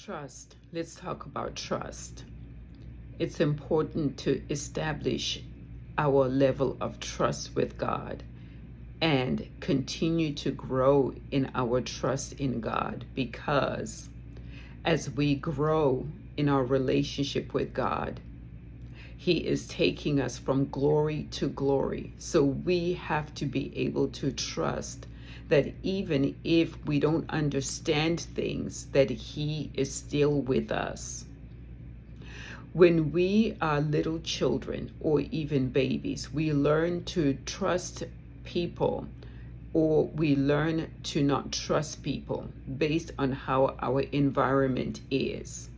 Trust. Let's talk about trust. It's important to establish our level of trust with God and continue to grow in our trust in God, because as we grow in our relationship with God, He is taking us from glory to glory. So we have to be able to trust that even if we don't understand things, that He is still with us. When we are little children or even babies, we learn to trust people, or we learn to not trust people based on how our environment is.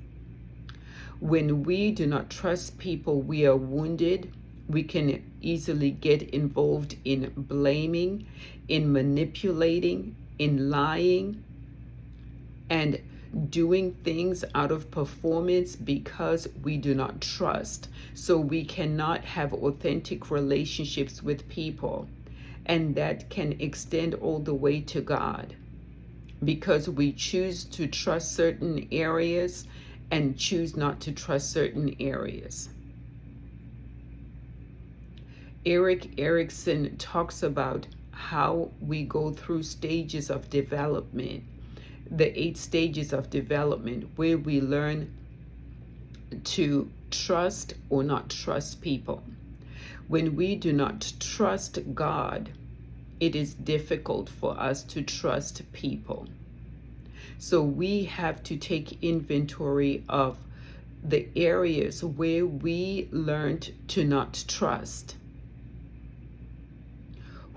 When we do not trust people, we are wounded. We can easily get involved in blaming, in manipulating, in lying, and doing things out of performance because we do not trust. So we cannot have authentic relationships with people, and that can extend all the way to God, because we choose to trust certain areas and choose not to trust certain areas. Erik Erikson talks about how we go through stages of development, the 8 stages of development, where we learn to trust or not trust people. When we do not trust God, it is difficult for us to trust people. So we have to take inventory of the areas where we learned to not trust.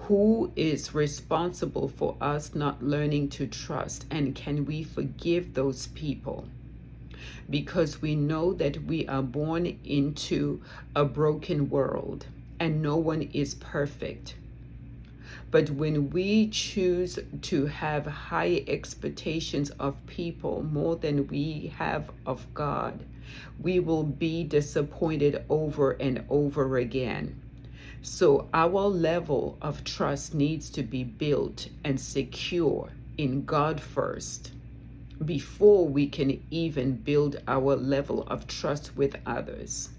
Who is responsible for us not learning to trust, and can we forgive those people? Because we know that we are born into a broken world and no one is perfect. But when we choose to have high expectations of people more than we have of God, we will be disappointed over and over again. So our level of trust needs to be built and secure in God first, before we can even build our level of trust with others.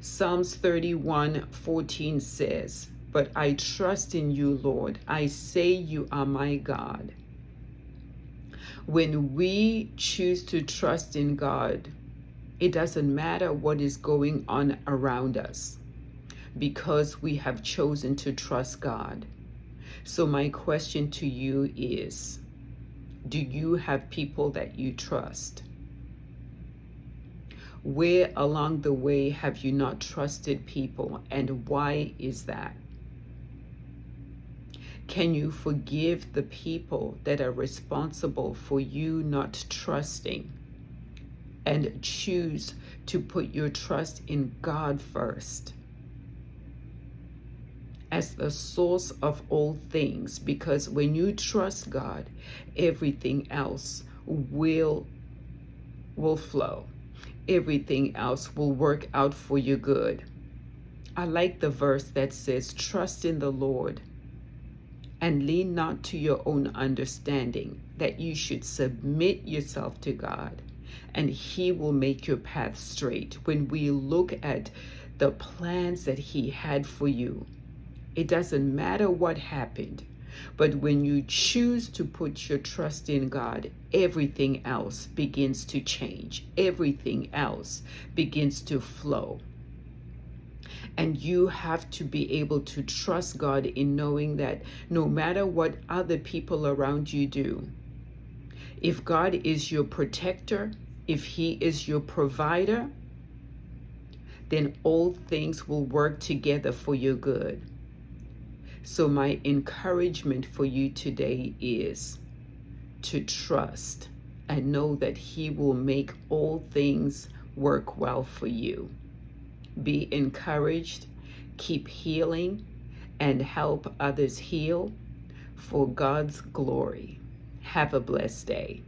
Psalms 31:14 says, "But I trust in you, Lord. I say you are my God." When we choose to trust in God, it doesn't matter what is going on around us, because we have chosen to trust God. So my question to you is, do you have people that you trust? Where along the way have you not trusted people, and why is that? Can you forgive the people that are responsible for you not trusting, and choose to put your trust in God first as the source of all things? Because when you trust God, everything else will flow. Everything else will work out for your good. I like the verse that says, "Trust in the Lord and lean not to your own understanding," that you should submit yourself to God and He will make your path straight. When we look at the plans that He had for you, it doesn't matter what happened, but when you choose to put your trust in God, everything else begins to change. Everything else begins to flow. And you have to be able to trust God in knowing that no matter what other people around you do, if God is your protector, if He is your provider, then all things will work together for your good. So my encouragement for you today is to trust and know that He will make all things work well for you. Be encouraged, keep healing, and help others heal for God's glory. Have a blessed day.